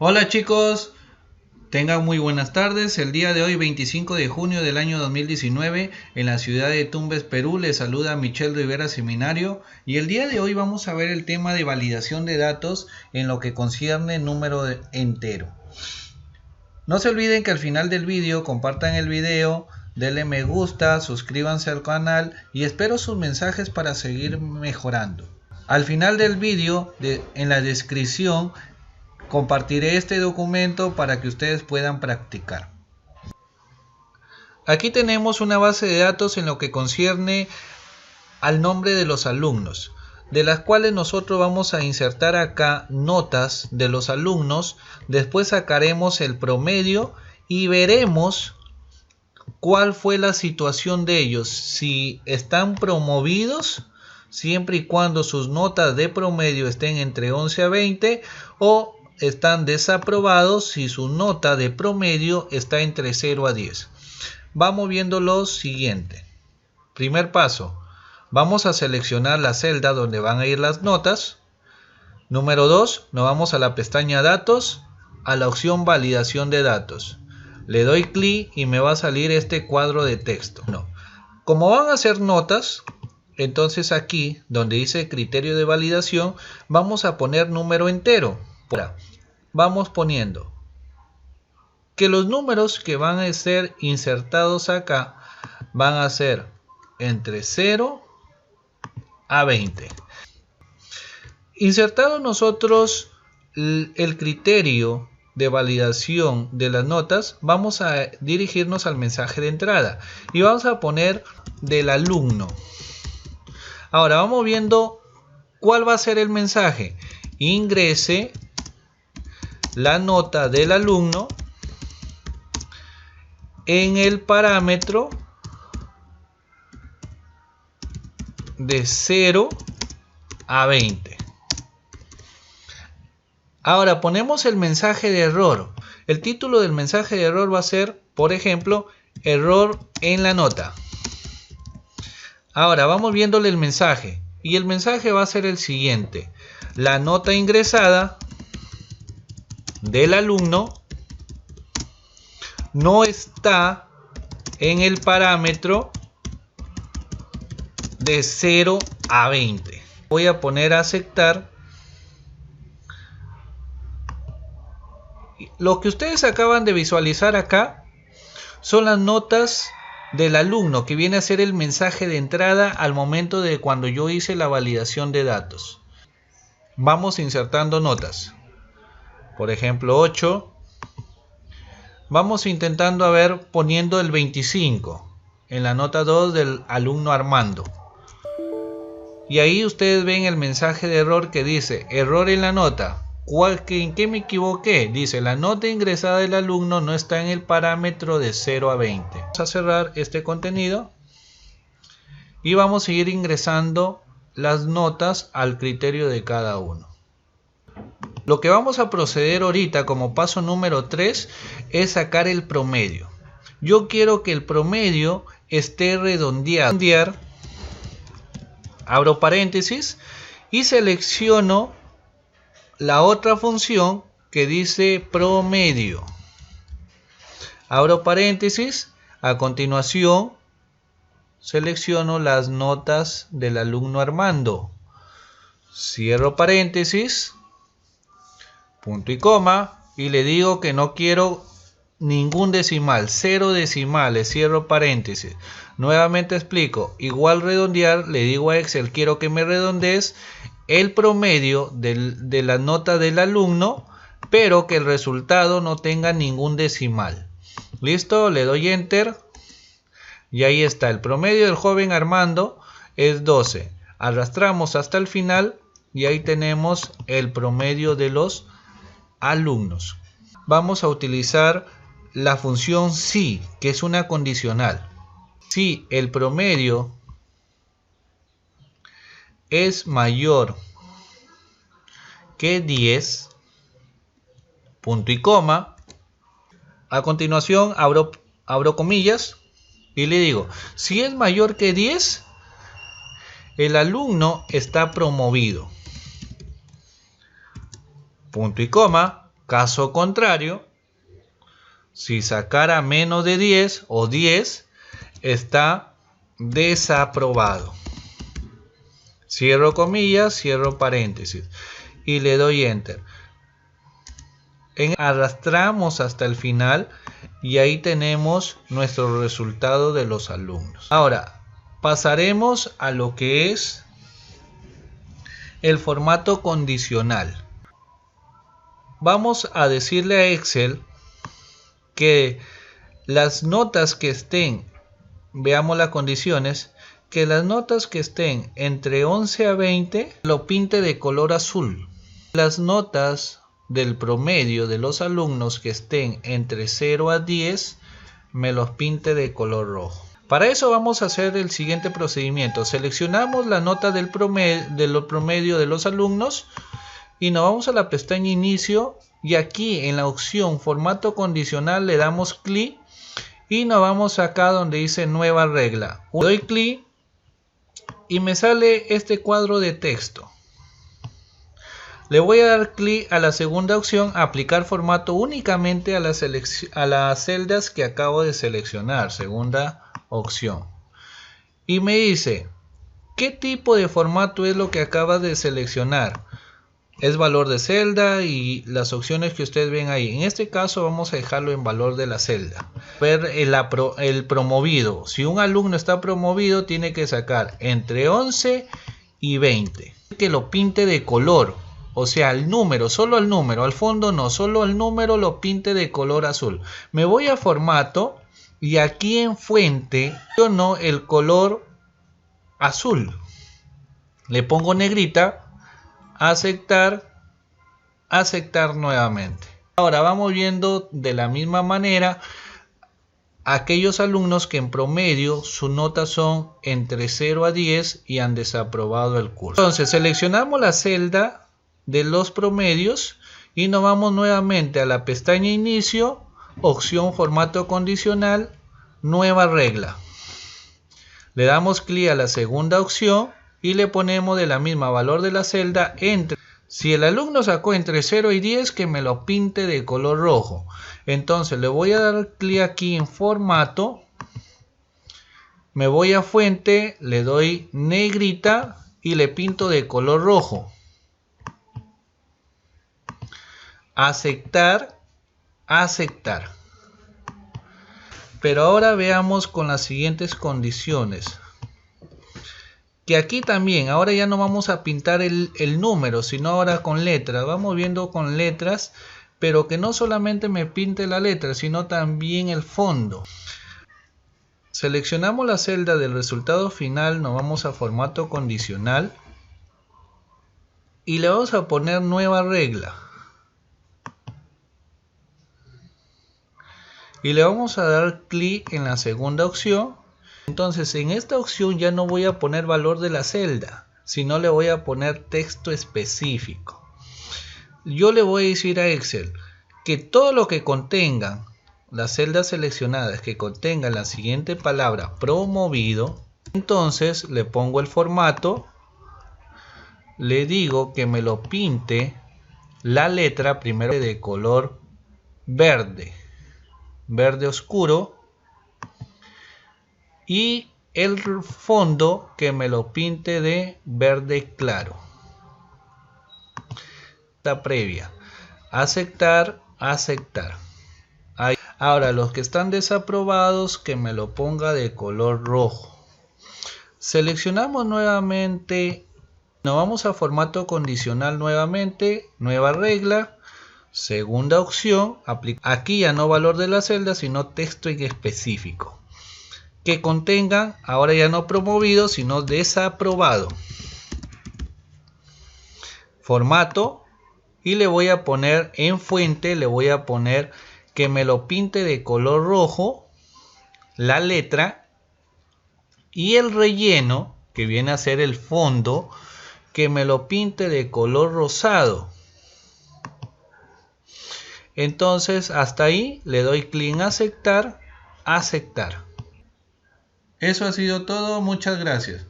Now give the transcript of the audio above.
Hola chicos, tengan muy buenas tardes. El día de hoy, 25 de junio del año 2019, en la ciudad de Tumbes, Perú, les saluda Michelle Rivera Seminario y el día de hoy vamos a ver el tema de validación de datos en lo que concierne número entero. No se olviden que al final del vídeo compartan el video, denle me gusta, suscríbanse al canal y espero sus mensajes para seguir mejorando. Al final del vídeo, en la descripción, compartiré este documento para que ustedes puedan practicar. Aquí tenemos una base de datos en lo que concierne al nombre de los alumnos, de las cuales nosotros vamos a insertar acá notas de los alumnos. Después sacaremos el promedio y veremos cuál fue la situación de ellos, si están promovidos siempre y cuando sus notas de promedio estén entre 11 a 20 o están desaprobados si su nota de promedio está entre 0 a 10. Vamos viendo lo siguiente. Primer paso, vamos a seleccionar la celda donde van a ir las notas. Número 2, nos vamos a la pestaña datos, a la opción validación de datos. Le doy clic y me va a salir este cuadro de texto. Como van a ser notas, entonces aquí donde dice criterio de validación, vamos a poner número entero. Ahora, vamos poniendo que los números que van a ser insertados acá van a ser entre 0 a 20. Insertado nosotros el criterio de validación de las notas, vamos a dirigirnos al mensaje de entrada y vamos a poner del alumno. Ahora vamos viendo cuál va a ser el mensaje. Ingrese la nota del alumno en el parámetro de 0 a 20. Ahora ponemos el mensaje de error. El título del mensaje de error va a ser, por ejemplo, error en la nota. Ahora vamos viéndole el mensaje. Y el mensaje va a ser el siguiente. La nota ingresada del alumno no está en el parámetro de 0 a 20. Voy a poner a aceptar. Lo que ustedes acaban de visualizar acá son las notas del alumno, que viene a ser el mensaje de entrada al momento de cuando yo hice la validación de datos. Vamos insertando notas. Por ejemplo, 8. Vamos intentando poniendo el 25 en la nota 2 del alumno Armando. Y ahí ustedes ven el mensaje de error que dice error en la nota. ¿En qué me equivoqué? Dice la nota ingresada del alumno no está en el parámetro de 0 a 20. Vamos a cerrar este contenido y vamos a ir ingresando las notas al criterio de cada uno. Lo que vamos a proceder ahorita como paso número 3 es sacar el promedio. Yo quiero que el promedio esté redondeado. Abro paréntesis y selecciono la otra función que dice promedio. Abro paréntesis. A continuación selecciono las notas del alumno Armando. Cierro paréntesis. Punto y coma, y le digo que no quiero ningún decimal, 0 decimales, cierro paréntesis. Nuevamente explico, igual redondear, le digo a Excel, quiero que me redondees el promedio de la nota del alumno, pero que el resultado no tenga ningún decimal. Listo, le doy enter y ahí está, el promedio del joven Armando es 12. Arrastramos hasta el final y ahí tenemos el promedio de los alumnos. Vamos a utilizar la función si, que es una condicional. Si el promedio es mayor que 10, punto y coma. A continuación abro comillas y le digo, si es mayor que 10, el alumno está promovido. Punto y coma. Caso contrario, si sacara menos de 10 o 10, está desaprobado. Cierro comillas, cierro paréntesis y le doy enter. Arrastramos hasta el final y ahí tenemos nuestro resultado de los alumnos. Ahora pasaremos a lo que es el formato condicional. Vamos a decirle a Excel que las notas que estén, veamos las condiciones, que las notas que estén entre 11 a 20 lo pinte de color azul. Las notas del promedio de los alumnos que estén entre 0 a 10 me los pinte de color rojo. Para eso vamos a hacer el siguiente procedimiento. Seleccionamos la nota del promedio de los alumnos y nos vamos a la pestaña inicio y aquí en la opción formato condicional le damos clic y nos vamos acá donde dice nueva regla. Doy clic y me sale este cuadro de texto. Le voy a dar clic a la segunda opción, aplicar formato únicamente a las celdas que acabo de seleccionar, segunda opción. Y me dice, ¿qué tipo de formato es lo que acabas de seleccionar? Es valor de celda y las opciones que ustedes ven ahí. En este caso vamos a dejarlo en valor de la celda. Ver el promovido. Si un alumno está promovido, tiene que sacar entre 11 y 20. Que lo pinte de color. O sea, el número, solo el número, al fondo no, solo el número lo pinte de color azul. Me voy a formato y aquí en fuente, yo no el color azul. Le pongo negrita, aceptar, aceptar nuevamente. Ahora vamos viendo de la misma manera aquellos alumnos que en promedio sus notas son entre 0 a 10 y han desaprobado el curso. Entonces seleccionamos la celda de los promedios y nos vamos nuevamente a la pestaña inicio, opción formato condicional, nueva regla. Le damos clic a la segunda opción y le ponemos de la misma valor de la celda entre. Si el alumno sacó entre 0 y 10, que me lo pinte de color rojo. Entonces le voy a dar clic aquí en formato, me voy a fuente, le doy negrita y le pinto de color rojo. Aceptar, aceptar. Pero ahora veamos con las siguientes condiciones. Que aquí también, ahora ya no vamos a pintar el número, sino ahora con letras. Vamos viendo con letras, pero que no solamente me pinte la letra, sino también el fondo. Seleccionamos la celda del resultado final, nos vamos a formato condicional y le vamos a poner nueva regla. Y le vamos a dar clic en la segunda opción. Entonces en esta opción ya no voy a poner valor de la celda, sino le voy a poner texto específico. Yo le voy a decir a Excel que todo lo que contengan las celdas seleccionadas, que contengan la siguiente palabra promovido, entonces le pongo el formato, le digo que me lo pinte la letra primero de color verde. Verde oscuro y el fondo que me lo pinte de verde claro. Esta previa. Aceptar, aceptar. Ahí. Ahora los que están desaprobados que me lo ponga de color rojo. Seleccionamos nuevamente. Nos vamos a formato condicional nuevamente. Nueva regla. Segunda opción, aquí ya no valor de la celda, sino texto en específico. Que contengan, ahora ya no promovido, sino desaprobado. Formato, y le voy a poner en fuente, le voy a poner que me lo pinte de color rojo, la letra, y el relleno, que viene a ser el fondo, que me lo pinte de color rosado. Entonces hasta ahí le doy clic en aceptar, aceptar. Eso ha sido todo, muchas gracias.